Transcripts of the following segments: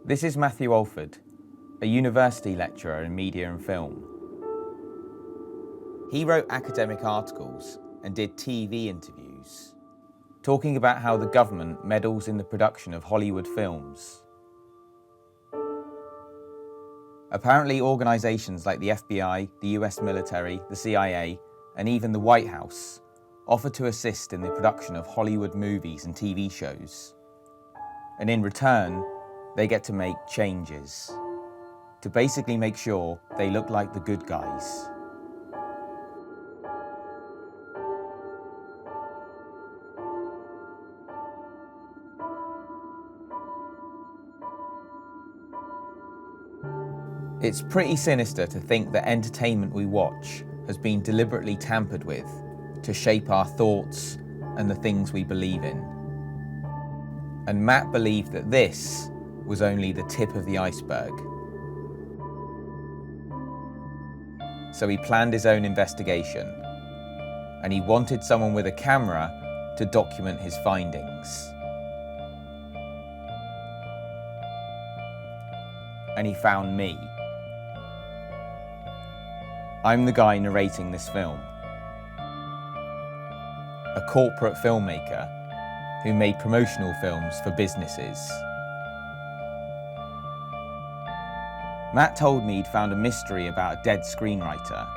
This is Matthew Alford, a university lecturer in media and film. He wrote academic articles and did TV interviews, talking about how the government meddles in the production of Hollywood films. Apparently, organisations like the FBI, the US military, the CIA, and even the White House offer to assist in the production of Hollywood movies and TV shows. And in return, they get to make changes to basically make sure they look like the good guys. It's pretty sinister to think that entertainment we watch has been deliberately tampered with to shape our thoughts and the things we believe in. And Matt believed that this was only the tip of the iceberg. So he planned his own investigation, and he wanted someone with a camera to document his findings. And he found me. I'm the guy narrating this film, a corporate filmmaker who made promotional films for businesses. Matt told me he'd found a mystery about a dead screenwriter,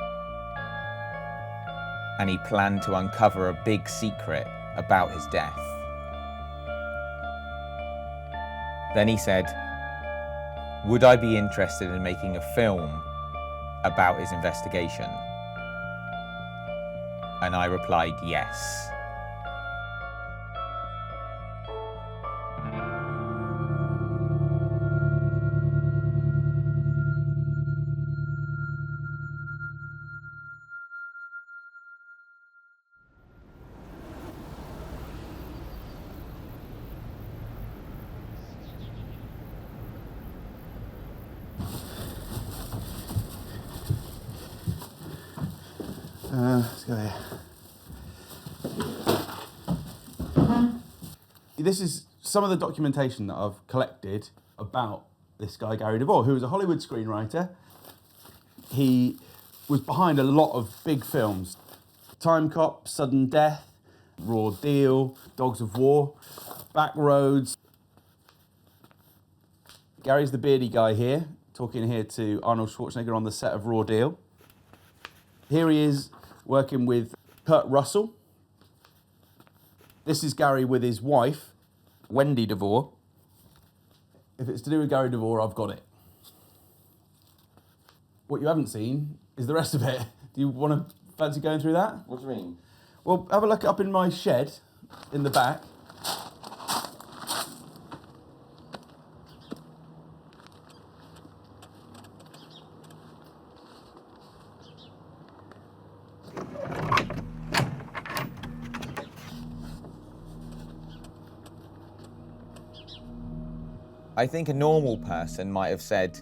and he planned to uncover a big secret about his death. Then he said, would I be interested in making a film about his investigation? And I replied yes. Let's go here. This is some of the documentation that I've collected about this guy, Gary Devore, who was a Hollywood screenwriter. He was behind a lot of big films. Time Cop, Sudden Death, Raw Deal, Dogs of War, Backroads. Gary's the beardy guy here, talking here to Arnold Schwarzenegger on the set of Raw Deal. Here he is working with Kurt Russell. This is Gary with his wife, Wendy Devour. If it's to do with Gary Devore, I've got it. What you haven't seen is the rest of it. Do you want to fancy going through that? What do you mean? Well, have a look up in my shed in the back. I think a normal person might have said,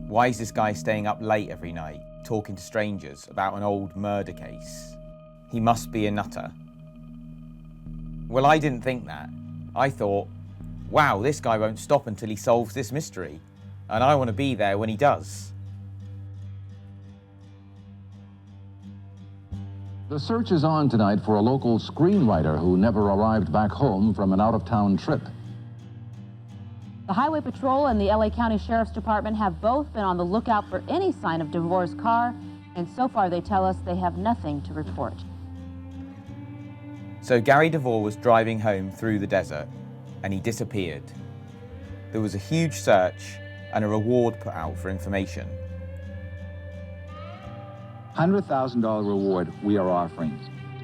why is this guy staying up late every night, talking to strangers about an old murder case? He must be a nutter. Well, I didn't think that. I thought, wow, this guy won't stop until he solves this mystery, and I want to be there when he does. The search is on tonight for a local screenwriter who never arrived back home from an out-of-town trip. The Highway Patrol and the LA County Sheriff's Department have both been on the lookout for any sign of Devore's car, and so far they tell us they have nothing to report. So Gary Devore was driving home through the desert, and he disappeared. There was a huge search and a reward put out for information. $100,000 reward we are offering.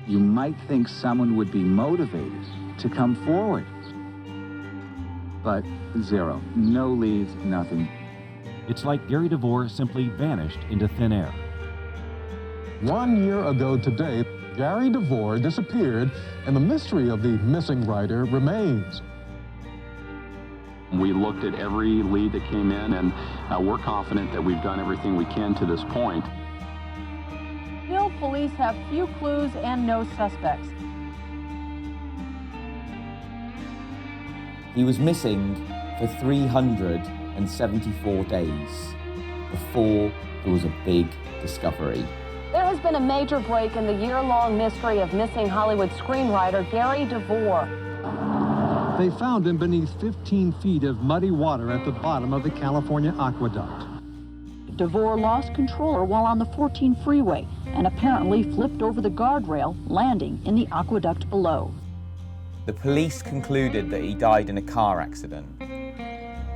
You might think someone would be motivated to come forward. But zero. No leads, nothing. It's like Gary Devore simply vanished into thin air. 1 year ago today, Gary Devore disappeared, and the mystery of the missing writer remains. We looked at every lead that came in, and we're confident that we've done everything we can to this point. Still, police have few clues and no suspects. He was missing for 300 174 days before there was a big discovery. There has been a major break in the year-long mystery of missing Hollywood screenwriter Gary Devore. They found him beneath 15 feet of muddy water at the bottom of the California aqueduct. Devore lost control while on the 14 freeway and apparently flipped over the guardrail, landing in the aqueduct below. The police concluded that he died in a car accident,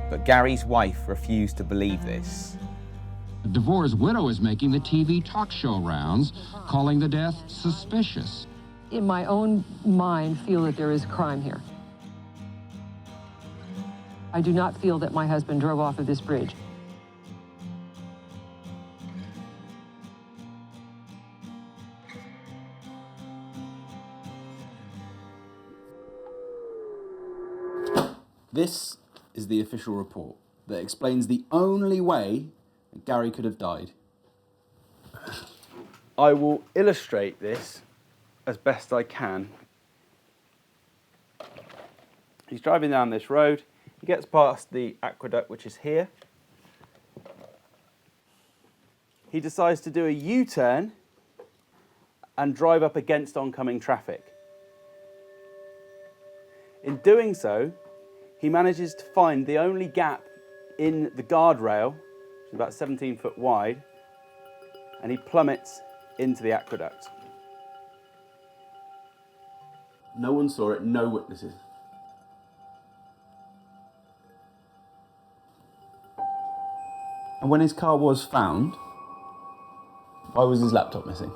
but Gary's wife refused to believe this. Devore's widow is making the TV talk show rounds, calling the death suspicious. In my own mind, feel that there is crime here. I do not feel that my husband drove off of this bridge. This is the official report that explains the only way that Gary could have died. I will illustrate this as best I can. He's driving down this road. He gets past the aqueduct, which is here. He decides to do a U-turn and drive up against oncoming traffic. In doing so, he manages to find the only gap in the guardrail, which is about 17 foot wide, and he plummets into the aqueduct. No one saw it, no witnesses. And when his car was found, why was his laptop missing?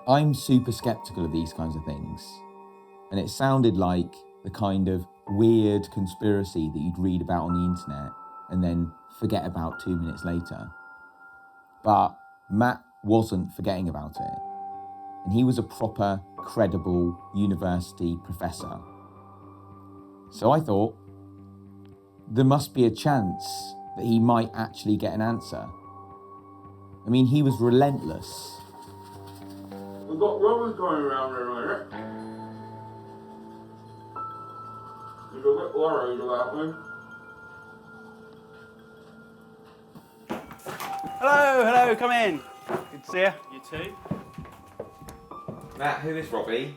I'm super skeptical of these kinds of things, and it sounded like the kind of weird conspiracy that you'd read about on the internet and then forget about 2 minutes later. But Matt wasn't forgetting about it, and he was a proper, credible university professor. So I thought, there must be a chance that he might actually get an answer. I mean, he was relentless. We've got robbers going around here, right? You're a bit worried about me. Hello, come in. Good to see you. You too? Matt, who is Robbie?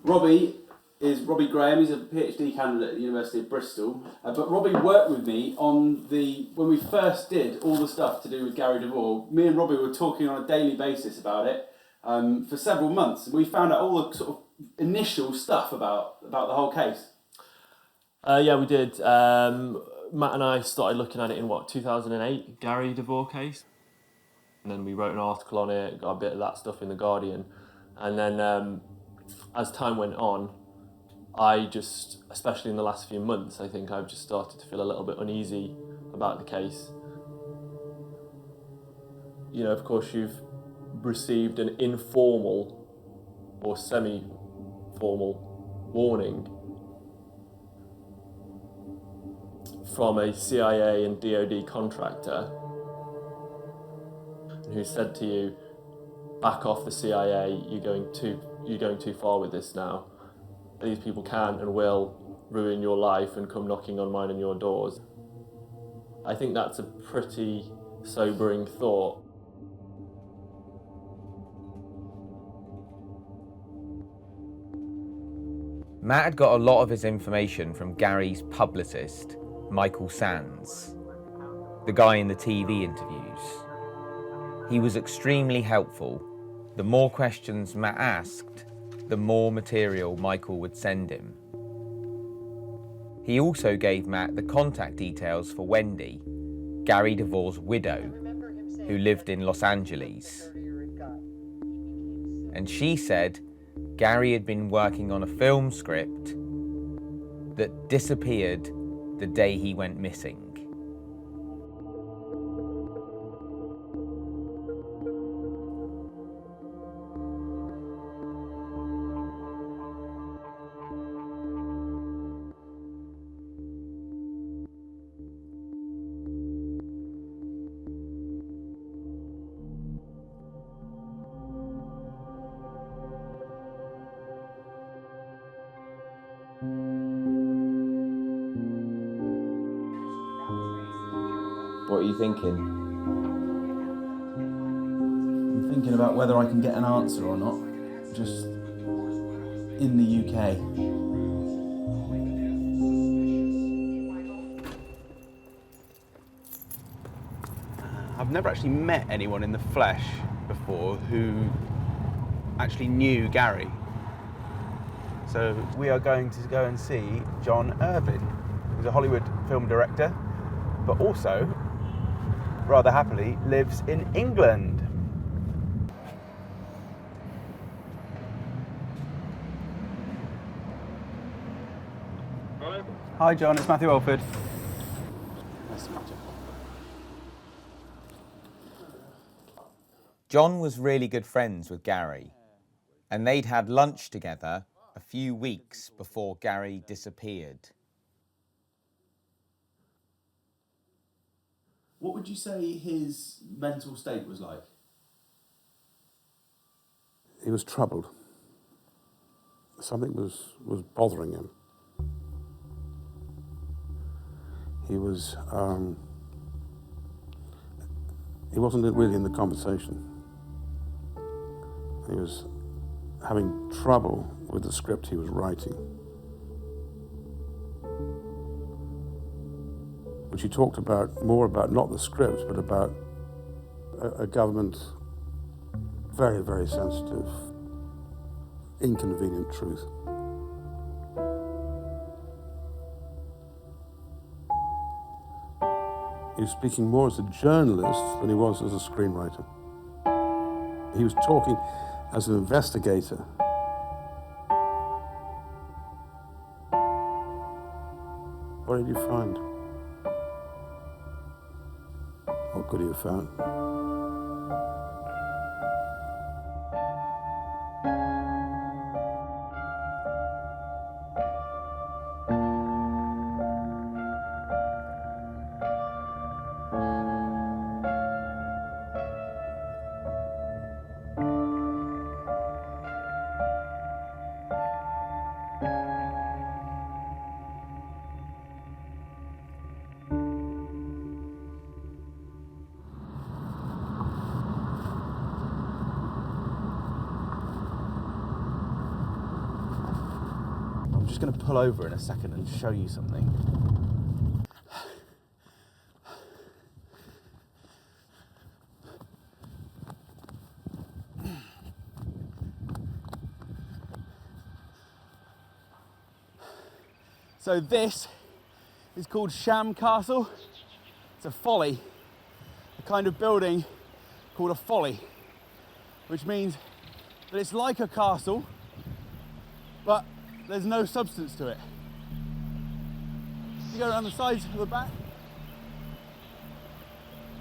Robbie is Robbie Graham. He's a PhD candidate at the University of Bristol. But Robbie worked with me on when we first did all the stuff to do with Gary Devore. Me and Robbie were talking on a daily basis about it for several months. We found out all the sort of initial stuff about the whole case. Yeah, we did. Matt and I started looking at it in 2008, Gary Devore case. And then we wrote an article on it, got a bit of that stuff in The Guardian. And then as time went on, I just, especially in the last few months, I think I've just started to feel a little bit uneasy about the case. You know, of course, you've received an informal or semi-formal warning from a CIA and DoD contractor who said to you, back off the CIA, you're going too far with this now. These people can and will ruin your life and come knocking on mine and your doors. I think that's a pretty sobering thought. Matt had got a lot of his information from Gary's publicist, Michael Sands, the guy in the TV interviews. He was extremely helpful. The more questions Matt asked, the more material Michael would send him. He also gave Matt the contact details for Wendy, Gary Devore's widow, who lived in Los Angeles. And she said Gary had been working on a film script that disappeared the day he went missing. What are you thinking? I'm thinking about whether I can get an answer or not, just in the UK. I've never actually met anyone in the flesh before who actually knew Gary. So we are going to go and see John Irvin, who's a Hollywood film director, but also, rather happily, lives in England. Hi John, it's Matthew Alford. Nice to meet you. John was really good friends with Gary, and they'd had lunch together a few weeks before Gary disappeared. What would you say his mental state was like? He was troubled. Something was bothering him. He wasn't really in the conversation. He was having trouble with the script he was writing, which he talked more about not the script, but about a government very, very sensitive, inconvenient truth. He was speaking more as a journalist than he was as a screenwriter. He was talking as an investigator. What did you find? What could he have found? I'm just going to pull over in a second and show you something. So this is called Sham Castle. It's a folly, a kind of building called a folly, which means that it's like a castle, but there's no substance to it. You go around the sides of the back,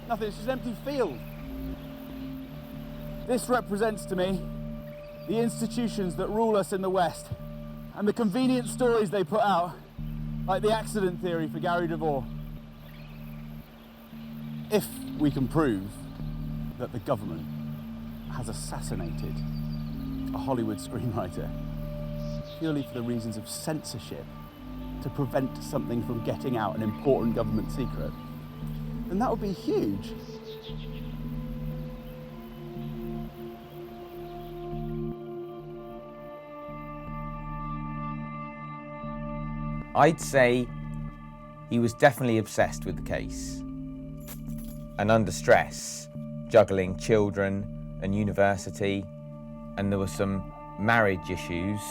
nothing, it's just an empty field. This represents to me the institutions that rule us in the West and the convenient stories they put out, like the accident theory for Gary Devore. If we can prove that the government has assassinated a Hollywood screenwriter purely for the reasons of censorship to prevent something from getting out, an important government secret, then that would be huge. I'd say he was definitely obsessed with the case. And under stress, juggling children and university, and there were some marriage issues.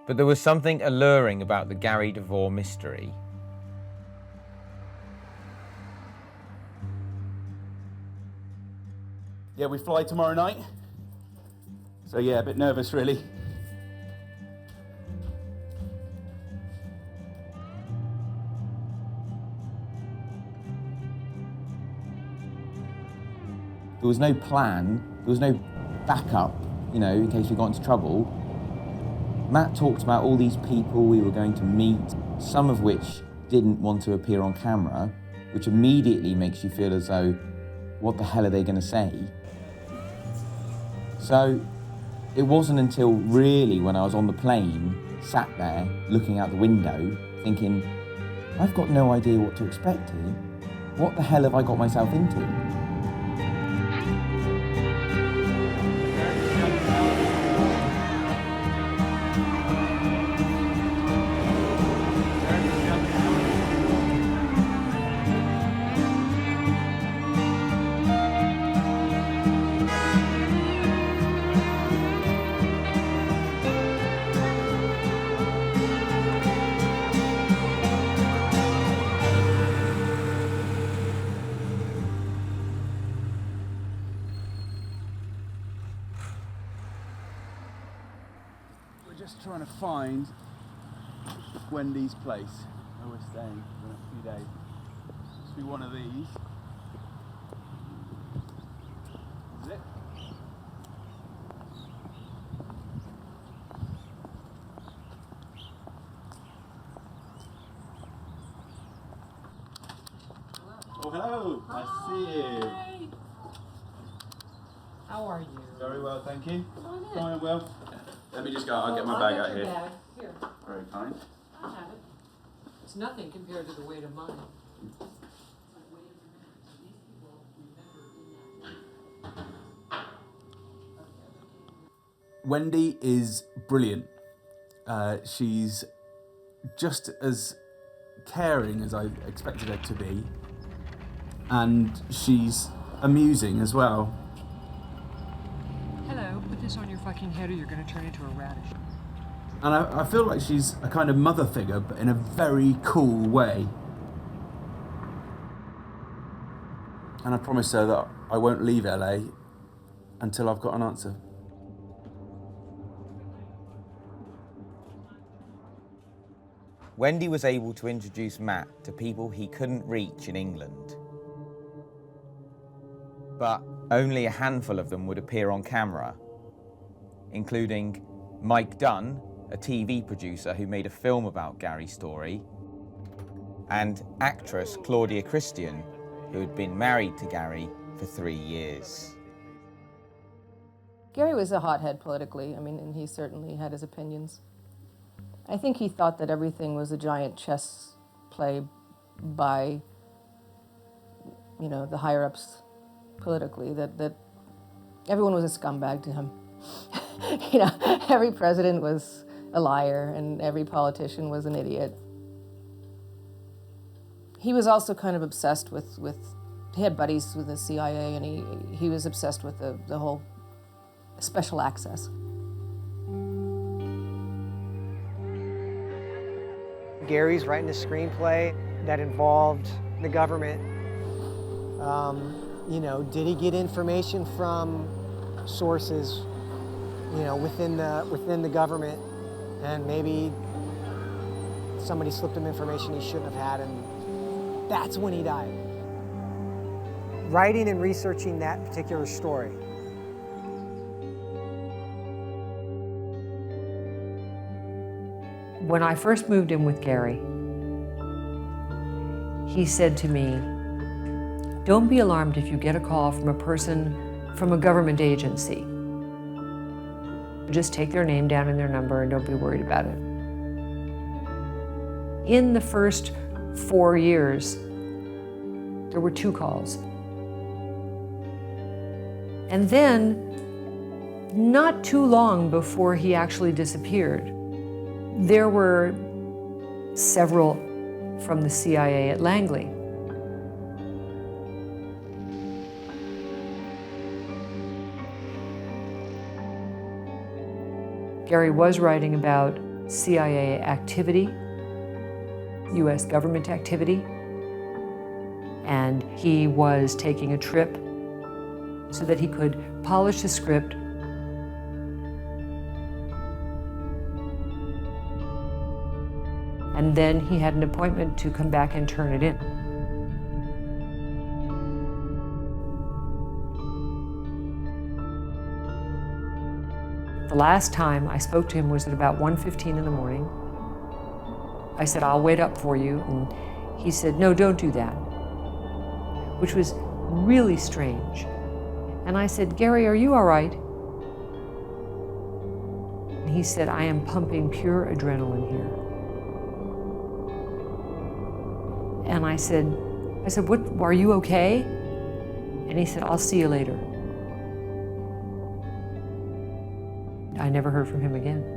But there was something alluring about the Gary Devore mystery. Yeah, we fly tomorrow night. So yeah, a bit nervous really. There was no plan, there was no backup, in case we got into trouble. Matt talked about all these people we were going to meet, some of which didn't want to appear on camera, which immediately makes you feel as though, what the hell are they going to say? So it wasn't until really when I was on the plane, sat there, looking out the window, thinking, I've got no idea what to expect here. What the hell have I got myself into? Just trying to find Wendy's place where we're staying for a few days. Must be one of these. Is it? Oh, hello. Nice to see you. How are you? Very well, thank you. Come on in. Fine, well. Let me just go, I'll get my bag out here. Bag. Here, Very kind. I'll have it. It's nothing compared to the weight of mine. Wendy is brilliant. She's just as caring as I expected her to be, and she's amusing as well. Hello, put this on your fucking head or you're gonna turn into a radish. And I feel like she's a kind of mother figure, but in a very cool way. And I promised her that I won't leave LA until I've got an answer. Wendy was able to introduce Matt to people he couldn't reach in England. But only a handful of them would appear on camera, including Mike Dunn, a TV producer who made a film about Gary's story, and actress Claudia Christian, who had been married to Gary for 3 years. Gary was a hothead politically, I mean, and he certainly had his opinions. I think he thought that everything was a giant chess play by, you know, the higher-ups politically, that everyone was a scumbag to him. You know, every president was a liar and every politician was an idiot. He was also kind of obsessed with he had buddies with the CIA, and he was obsessed with the whole special access. Gary's writing a screenplay that involved the government. You know, did he get information from sources, you know, within the government, and maybe somebody slipped him information he shouldn't have had, and that's when he died. Writing and researching that particular story. When I first moved in with Gary, he said to me, "Don't be alarmed if you get a call from a person from a government agency. Just take their name down and their number and don't be worried about it." In the first 4 years, there were 2 calls. And then, not too long before he actually disappeared, there were several from the CIA at Langley. Gary was writing about CIA activity, US government activity, and he was taking a trip so that he could polish the script and then he had an appointment to come back and turn it in. The last time I spoke to him was at about 1:15 in the morning. I said, "I'll wait up for you," and he said, "No, don't do that," which was really strange. And I said, "Gary, are you all right?" And he said, "I am pumping pure adrenaline here." And I said, what, are you okay? And he said, I'll see you later. I never heard from him again.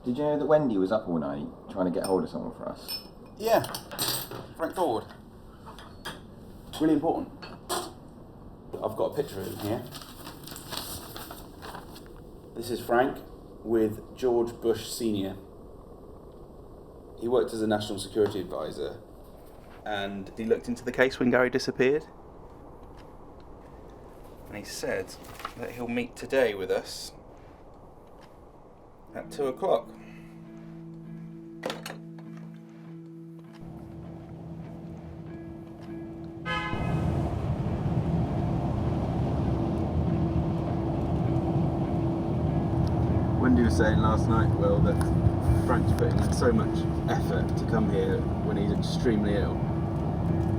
Did you know that Wendy was up all night trying to get hold of someone for us? Yeah, Frank Ford. Really important. I've got a picture of him here. This is Frank with George Bush Sr. He worked as a national security advisor, and he looked into the case when Gary disappeared. And he said that he'll meet today with us at 2 o'clock. Wendy was saying last night, Will, that Frank's putting in so much effort to come here when he's extremely ill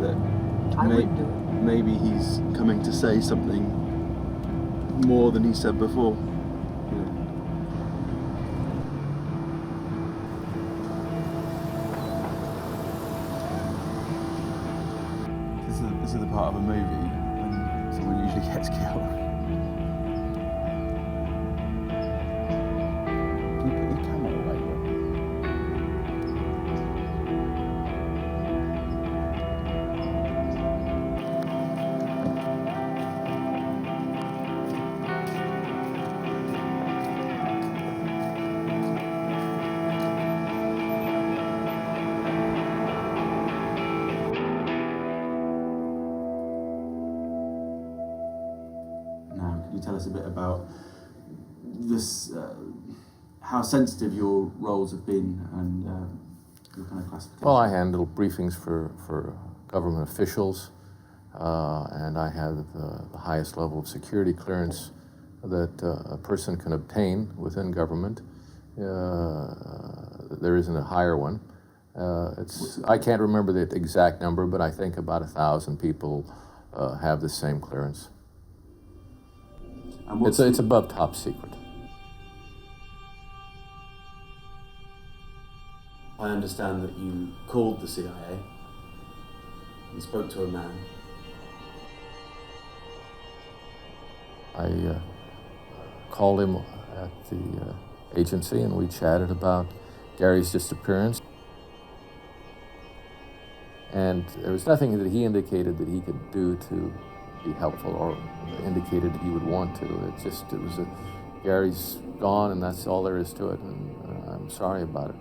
that maybe he's coming to say something more than he said before. This is the part of a movie when someone usually gets killed. Can you put your camera away, Can you tell us a bit about this, how sensitive your roles have been and your kind of classification? Well, I handle briefings for government officials, and I have the highest level of security clearance that a person can obtain within government. There isn't a higher one. I can't remember the exact number, but I think about 1,000 people have the same clearance. It's above top secret. I understand that you called the CIA and spoke to a man. I called him at the agency and we chatted about Gary's disappearance. And there was nothing that he indicated that he could do to be helpful or indicated he would want to. It was Gary's gone and that's all there is to it, and I'm sorry about it.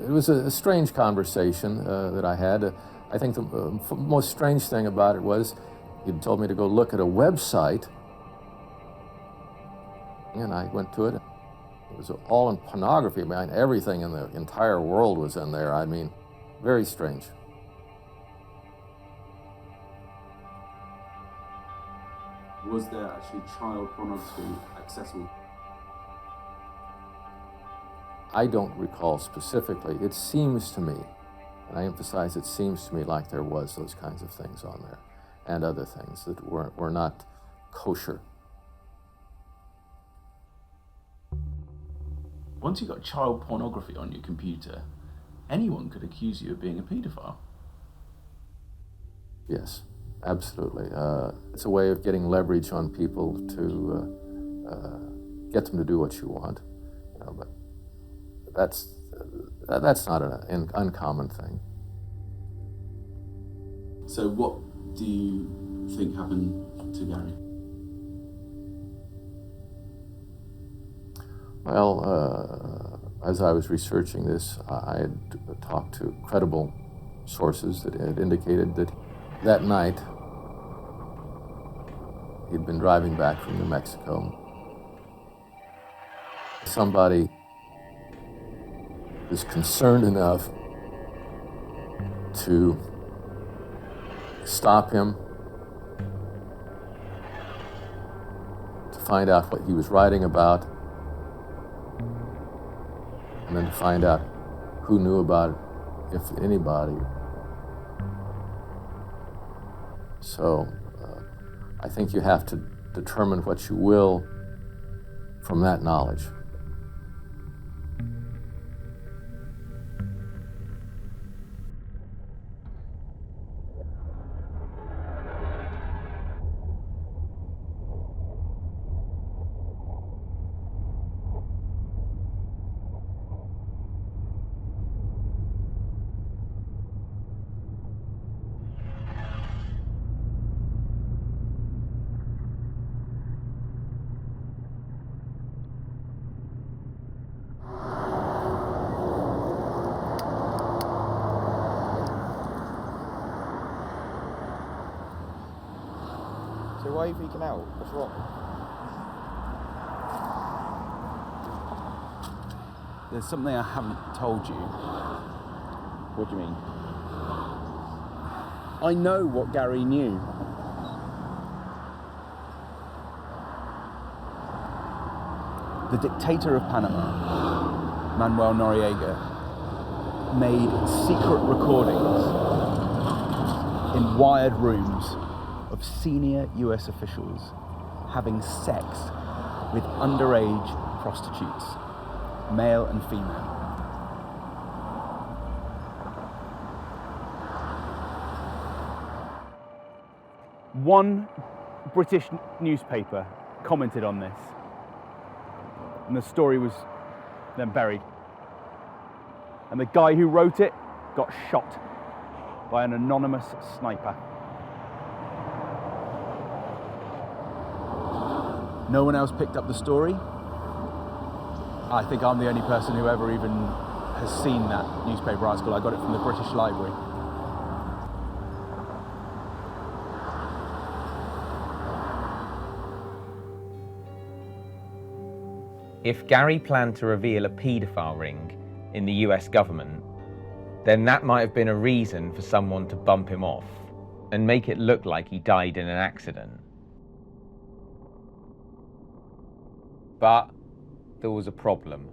It was a strange conversation that I had. I think the most strange thing about it was he'd told me to go look at a website, and I went to it. It was all in pornography. I mean, everything in the entire world was in there. I mean, very strange. Was there actually child pornography accessible? I don't recall specifically. It seems to me, and I emphasize it seems to me like there was those kinds of things on there, and other things that were not kosher. Once you got child pornography on your computer, anyone could accuse you of being a paedophile. Yes, absolutely. It's a way of getting leverage on people to get them to do what you want. You know, but that's not an uncommon thing. So what do you think happened to Gary? Well, as I was researching this, I had talked to credible sources that had indicated that that night He'd been driving back from New Mexico. Somebody was concerned enough to stop him, to find out what he was writing about, and then to find out who knew about it, if anybody. So I think you have to determine what you will from that knowledge. So why are you freaking out? What's wrong? There's something I haven't told you. What do you mean? I know what Gary knew. The dictator of Panama, Manuel Noriega, made secret recordings in wired rooms of senior US officials having sex with underage prostitutes, male and female. One British newspaper commented on this, and the story was then buried. And the guy who wrote it got shot by an anonymous sniper. No one else picked up the story. I think I'm the only person who ever even has seen that newspaper article. I got it from the British Library. If Gary planned to reveal a paedophile ring in the US government, then that might have been a reason for someone to bump him off and make it look like he died in an accident. But there was a problem.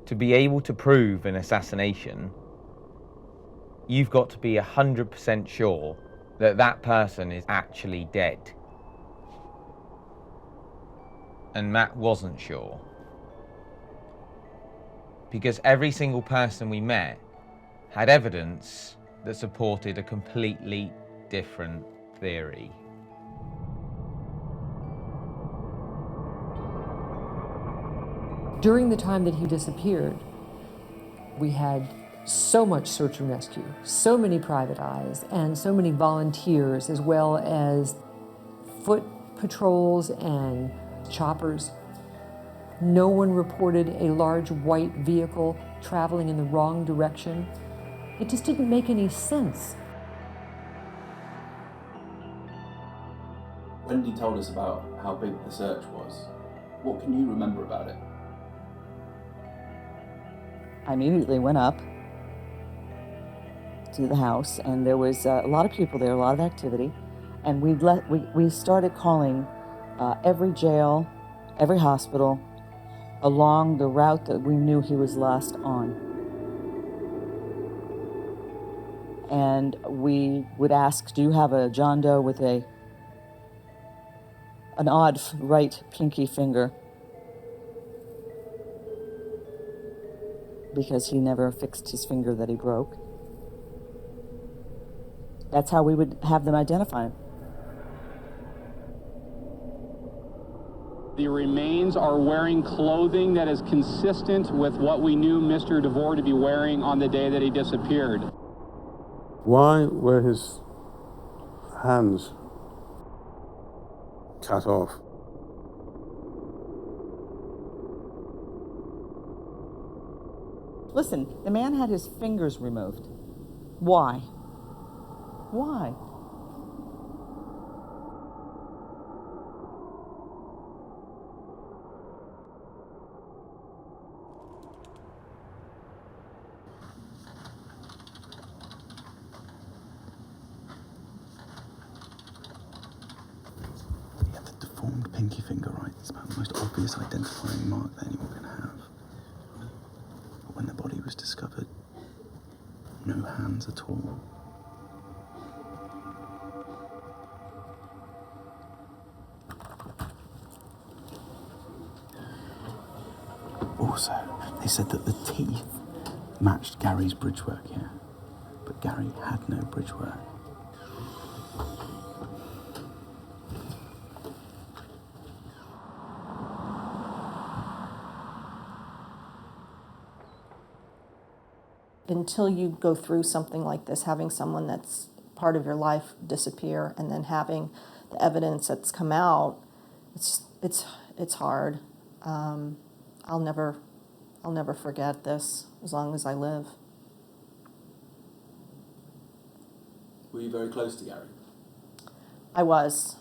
To be able to prove an assassination, you've got to be 100% sure that that person is actually dead. And Matt wasn't sure. Because every single person we met had evidence that supported a completely different theory. During the time that he disappeared, we had so much search and rescue, so many private eyes, and so many volunteers, as well as foot patrols and choppers. No one reported a large white vehicle traveling in the wrong direction. It just didn't make any sense. Wendy told us about how big the search was. What can you remember about it? I immediately went up to the house, and there was a lot of people there, a lot of activity, and we started calling every jail, every hospital, along the route that we knew he was last on. And we would ask, do you have a John Doe with an odd right pinky finger? Because he never fixed his finger that he broke. That's how we would have them identify him. The remains are wearing clothing that is consistent with what we knew Mr. Devour to be wearing on the day that he disappeared. Why were his hands cut off? Listen, the man had his fingers removed. Why? Why? pinky finger, right? It's about the most obvious identifying mark that anyone can have. But when the body was discovered, no hands at all. Also, they said that the teeth matched Gary's bridge work here, but Gary had no bridge work. Until you go through something like this, having someone that's part of your life disappear and then having the evidence that's come out, it's hard. I'll never forget this as long as I live. Were you very close to Gary? I was.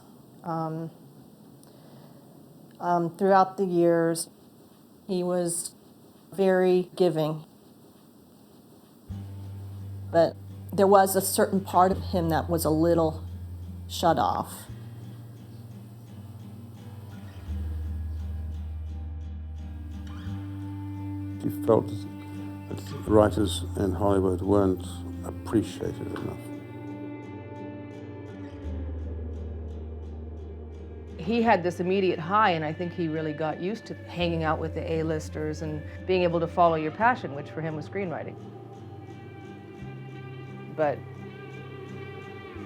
Throughout the years, he was very giving. But there was a certain part of him that was a little shut off. He felt that writers in Hollywood weren't appreciated enough. He had this immediate high, and I think he really got used to hanging out with the A-listers and being able to follow your passion, which for him was screenwriting. But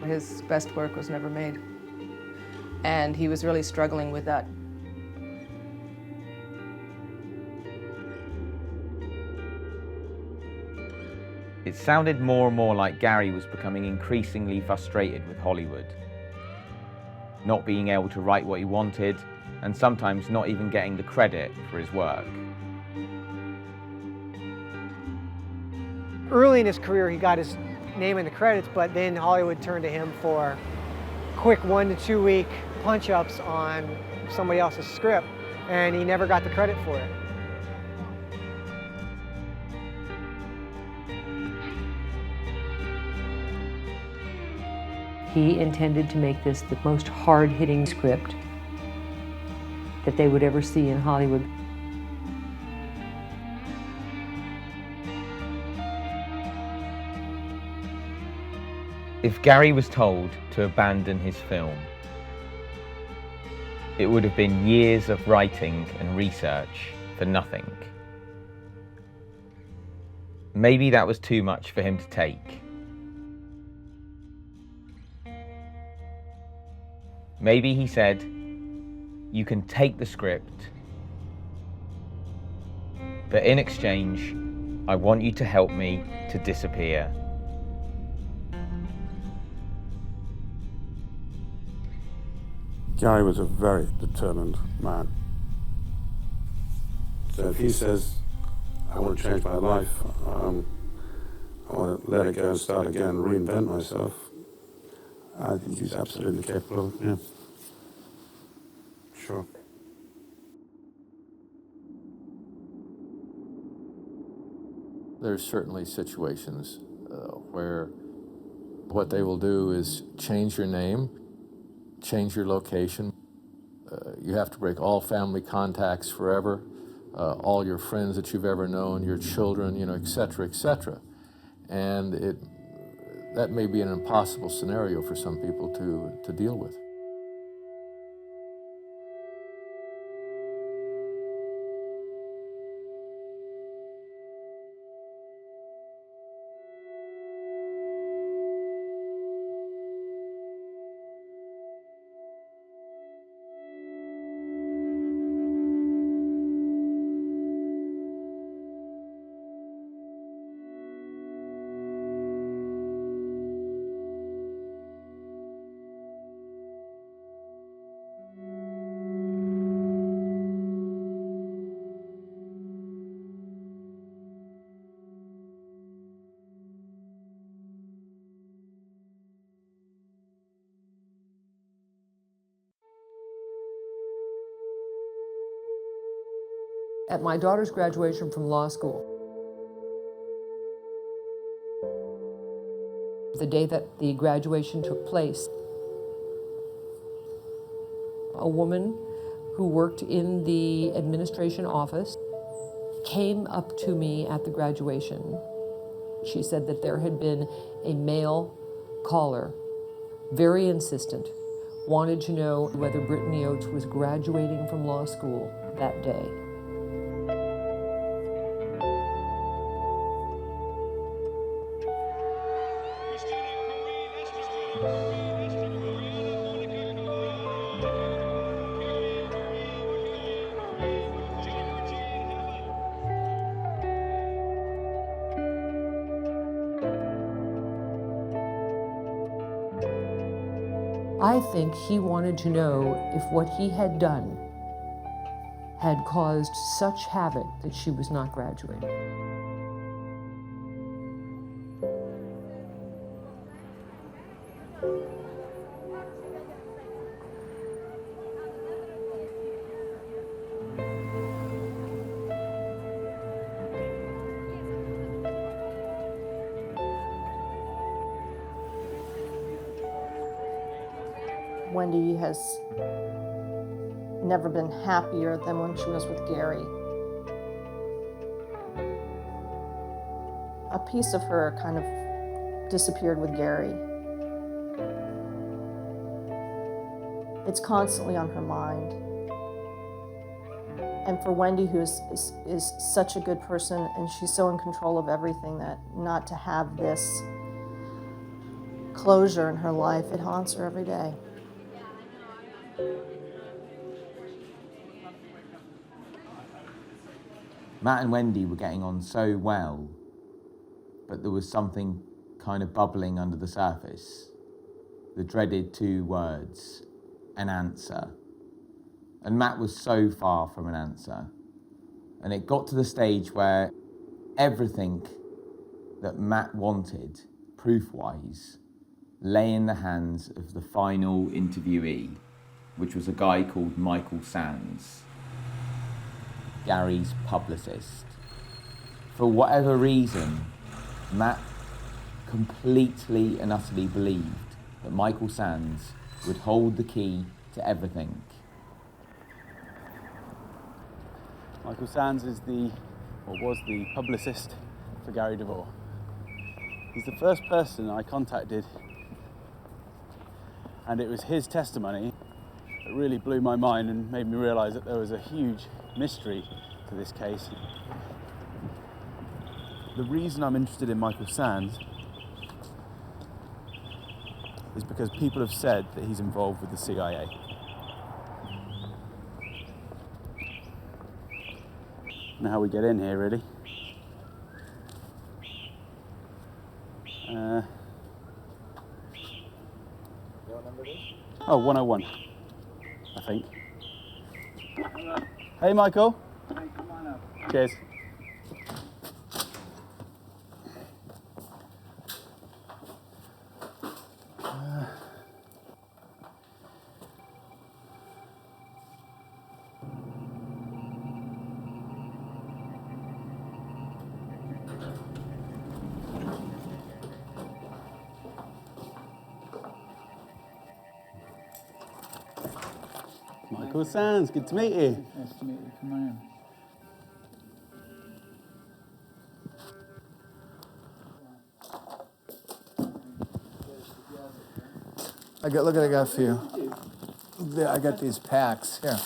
his best work was never made. And he was really struggling with that. It sounded more and more like Gary was becoming increasingly frustrated with Hollywood, not being able to write what he wanted, and sometimes not even getting the credit for his work. Early in his career, he got his name in the credits, but then Hollywood turned to him for quick 1 to 2 week punch-ups on somebody else's script, and he never got the credit for it. He intended to make this the most hard-hitting script that they would ever see in Hollywood. If Gary was told to abandon his film, it would have been years of writing and research for nothing. Maybe that was too much for him to take. Maybe he said, "You can take the script, but in exchange, I want you to help me to disappear." Gary was a very determined man. So if he says, I want to change my life, I want to let it go and start again, reinvent myself, I think he's absolutely capable of it, yeah. Sure. There's certainly situations where what they will do is change your name, change your location. You have to break all family contacts forever, all your friends that you've ever known, your children, et cetera, et cetera. And that may be an impossible scenario for some people to deal with. At my daughter's graduation from law school, the day that the graduation took place, a woman who worked in the administration office, came up to me at the graduation. She said that there had been a male caller, very insistent, wanted to know whether Brittany Oates was graduating from law school that day. I think he wanted to know if what he had done had caused such havoc that she was not graduating. Wendy has never been happier than when she was with Gary. A piece of her kind of disappeared with Gary. It's constantly on her mind. And for Wendy, who is such a good person, and she's so in control of everything, that not to have this closure in her life, it haunts her every day. Matt and Wendy were getting on so well, but there was something kind of bubbling under the surface. The dreaded two words, an answer. And Matt was so far from an answer. And it got to the stage where everything that Matt wanted, proof-wise, lay in the hands of the final interviewee, which was a guy called Michael Sands, Gary's publicist. For whatever reason, Matt completely and utterly believed that Michael Sands would hold the key to everything. Michael Sands is was the publicist for Gary Devore. He's the first person I contacted, and it was his testimony that really blew my mind and made me realise that there was a huge mystery to this case. The reason I'm interested in Michael Sands is because people have said that he's involved with the CIA. Know how we get in here, really. What number it is? Oh, 101, I think. Hey, Michael. Hey, come on up. Cheers. Michael Sands, good to meet you. Nice to meet you. Come on in. Look what I got for you. I got these packs here.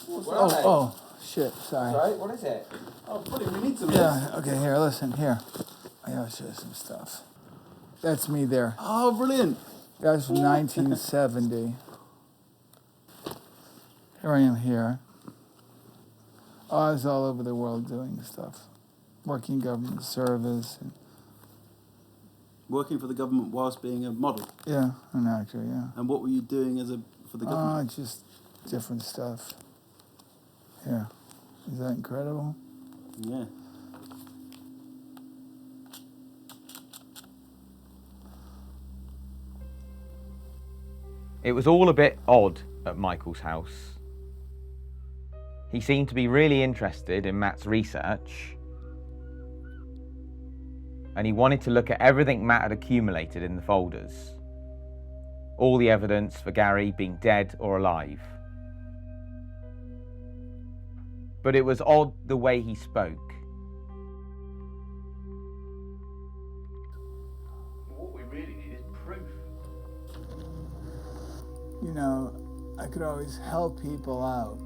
Oh, shit, sorry. Right, what is it? Oh, buddy, we need some of Yeah, okay, here, listen, here. I gotta show you some stuff. That's me there. Oh, brilliant. That's from 1970. Here I am here. I was all over the world doing stuff. Working government service. Working for the government whilst being a model? Yeah, an actor, yeah. And what were you doing for the government? Just different stuff. Here. Is that incredible? Yeah. It was all a bit odd at Michael's house. He seemed to be really interested in Matt's research, and he wanted to look at everything Matt had accumulated in the folders. All the evidence for Gary being dead or alive. but it was odd the way he spoke. What we really need is proof. You know, I could always help people out,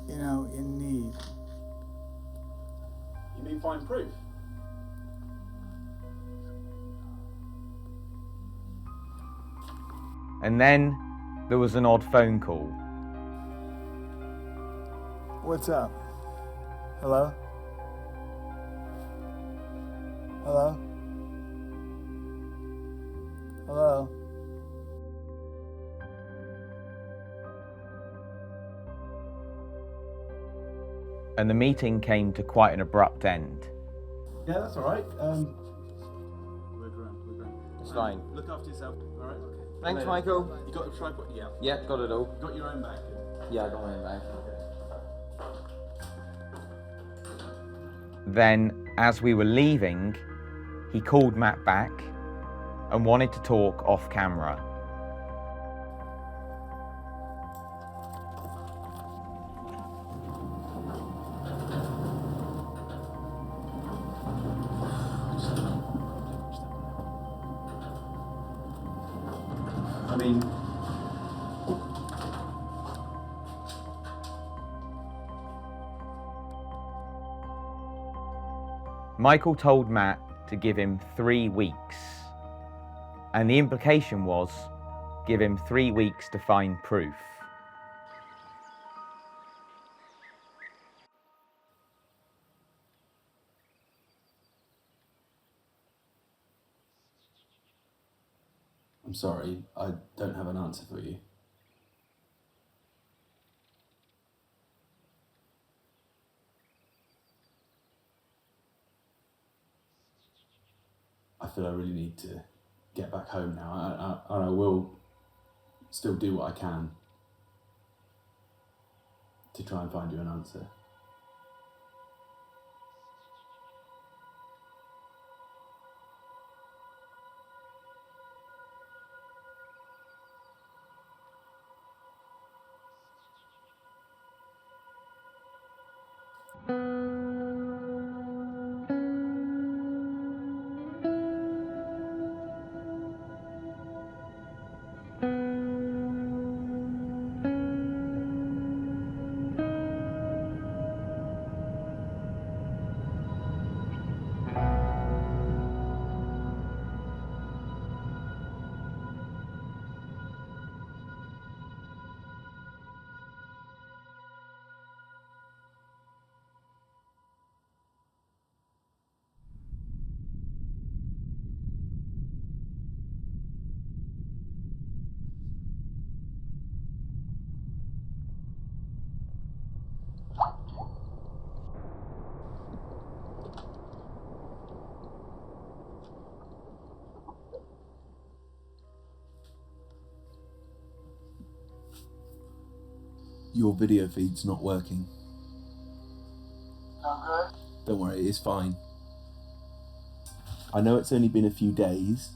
you know, in need. You mean find proof? And then there was an odd phone call. What's up? Hello? Hello? Hello? And the meeting came to quite an abrupt end. Yeah, that's all right. It's fine. Look after yourself. All right. Okay. Thanks, Michael. You got a tripod? Yeah. Yeah, got it all. Got your own bag? Yeah, I got my own bag. Then, as we were leaving, he called Matt back and wanted to talk off camera. I mean, Michael told Matt to give him 3 weeks. And the implication was, give him 3 weeks to find proof. I'm sorry, I don't have an answer for you. I feel I really need to get back home now, and I will still do what I can to try and find you an answer. Your video feed's not working. No good? Don't worry, it's fine. I know it's only been a few days.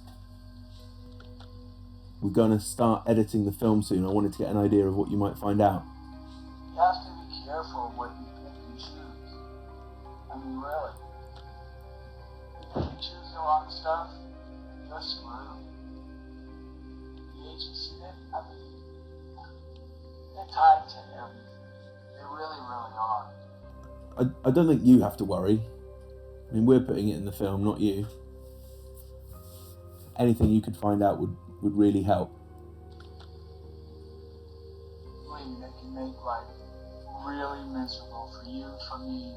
We're going to start editing the film soon. I wanted to get an idea of what you might find out. You have to be careful what you pick and choose. I mean, really. If you choose the wrong stuff, you're screwed. The agency, I mean, they're tied to everything. They really, really are. I don't think you have to worry. I mean, we're putting it in the film, not you. Anything you could find out would really help. Believe me, they can make life really miserable for you, for me.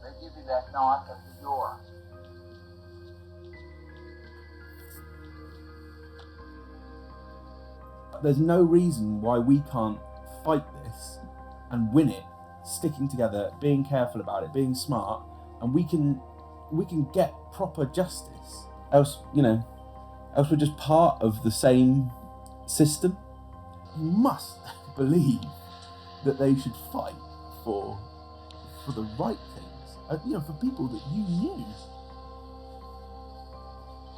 They give you that knock at the door. There's no reason why we can't fight this and win it, sticking together, being careful about it, being smart, and we can get proper justice. Else we're just part of the same system. You must believe that they should fight for the right things, for people that you knew.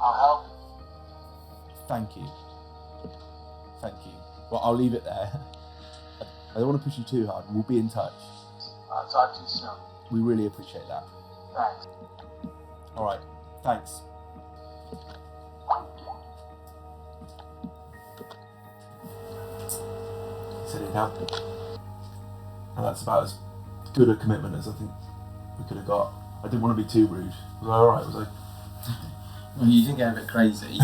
I'll help you. Thank you. Well, I'll leave it there. I don't want to push you too hard. We'll be in touch. I'll talk to you soon. We really appreciate that. Thanks. All right. Thanks. He said it'd happen. And that's about as good a commitment as I think we could have got. I didn't want to be too rude. Was I all right? Was I? Well, you didn't get a bit crazy.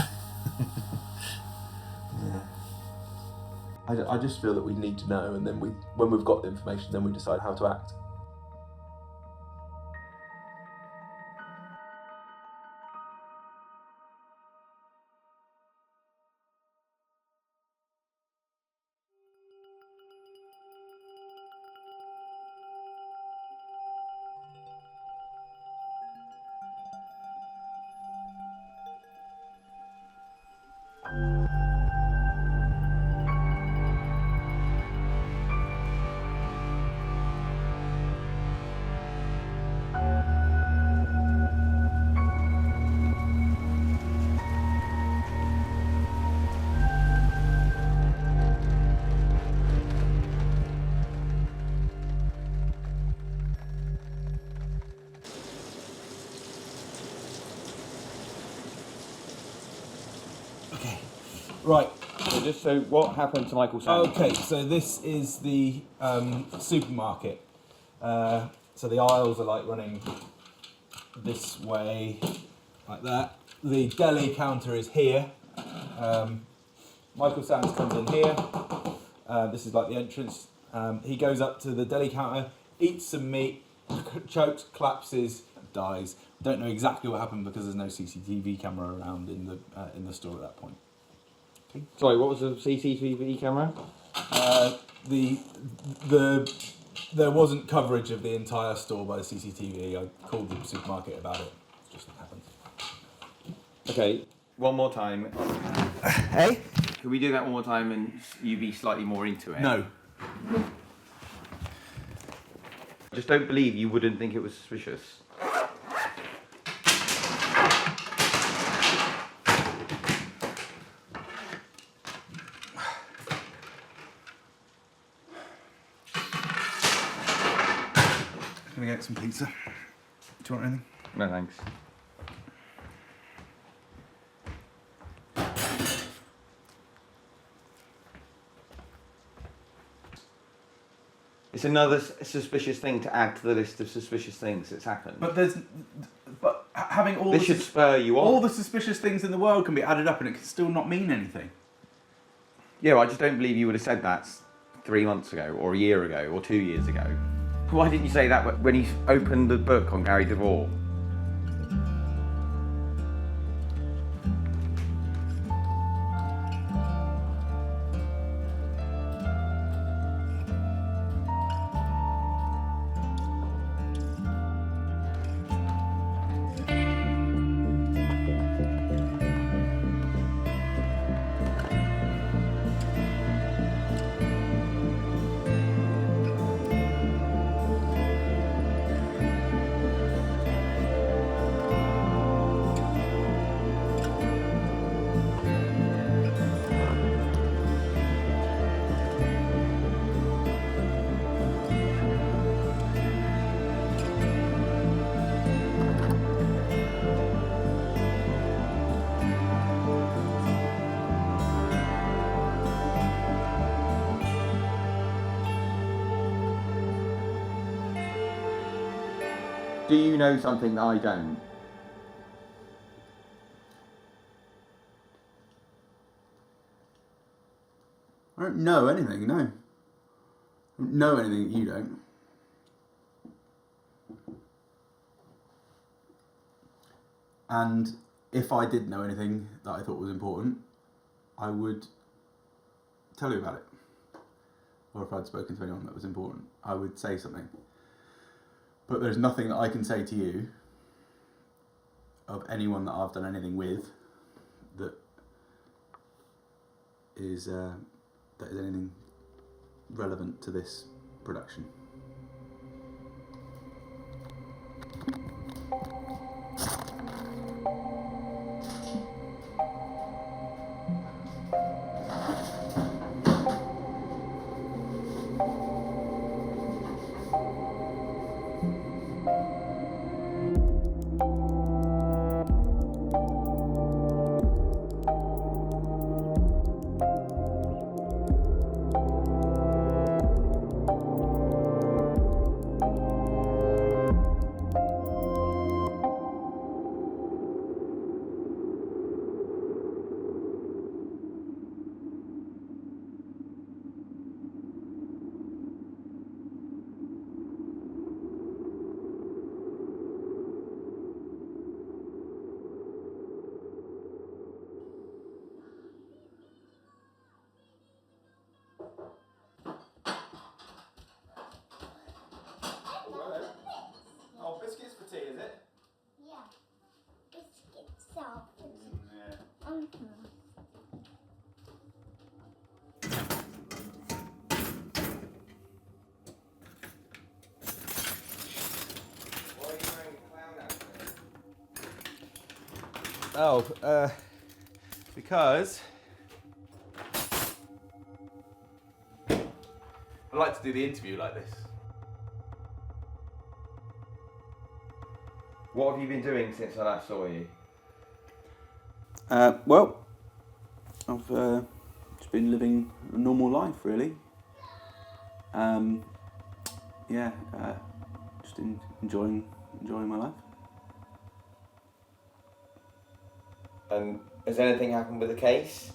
Yeah. I just feel that we need to know, and then when we've got the information, then we decide how to act. Right. So what happened to Michael Sands? Okay, so this is the supermarket. So the aisles are like running this way, like that. The deli counter is here. Michael Sands comes in here. This is like the entrance. He goes up to the deli counter, eats some meat, chokes, collapses, dies. Don't know exactly what happened because there's no CCTV camera around in the store at that point. Okay. Sorry, what was the CCTV camera? There wasn't coverage of the entire store by the CCTV. I called the supermarket about it. It's just what happened. Okay, one more time. Hey? Can we do that one more time and you be slightly more into it? No. I just don't believe you wouldn't think it was suspicious. Can I get some pizza? Do you want anything? No, thanks. It's another suspicious thing to add to the list of suspicious things that's happened. But having all this should spur you on. All the suspicious things in the world can be added up, and it can still not mean anything. Yeah, well, I just don't believe you would have said that 3 months ago, or a year ago, or 2 years ago. Why didn't you say that when he opened the book on Gary Devore? Do you know something that I don't? I don't know anything, no. I don't know anything that you don't. And if I did know anything that I thought was important, I would tell you about it. Or if I'd spoken to anyone that was important, I would say something. But there's nothing that I can say to you of anyone that I've done anything with that is anything relevant to this production. Because I like to do the interview like this. What have you been doing since I last saw you? Well, I've just been living a normal life, really. Just enjoying my life. And has anything happened with the case?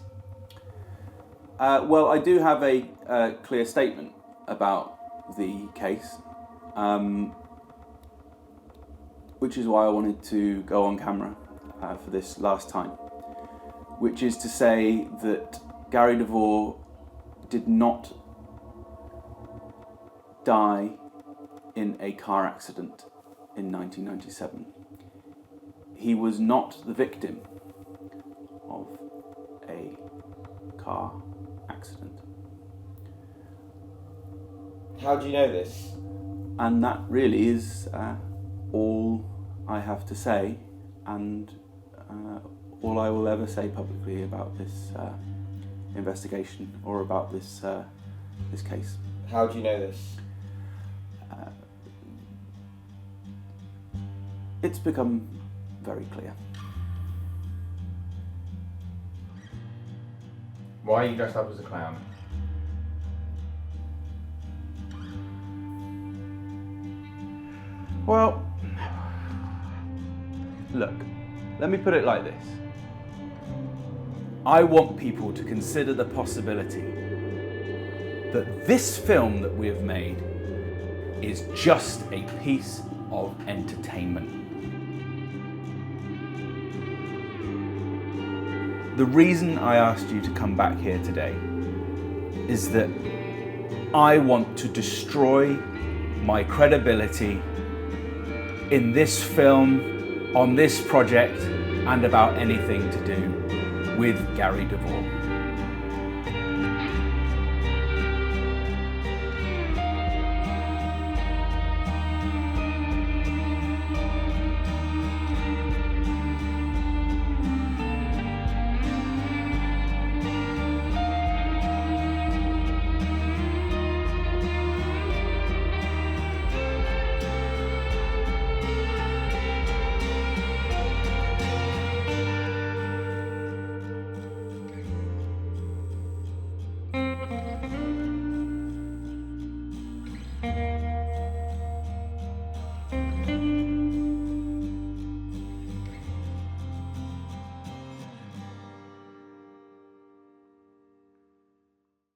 Well, I do have a clear statement about the case, which is why I wanted to go on camera for this last time, which is to say that Gary Devore did not die in a car accident in 1997. He was not the victim of a car accident. How do you know this? And that really is all I have to say, and all I will ever say publicly about this investigation or about this case. How do you know this? It's become very clear. Why are you dressed up as a clown? Well, look, let me put it like this. I want people to consider the possibility that this film that we have made is just a piece of entertainment. The reason I asked you to come back here today is that I want to destroy my credibility in this film, on this project, and about anything to do with Gary Devore.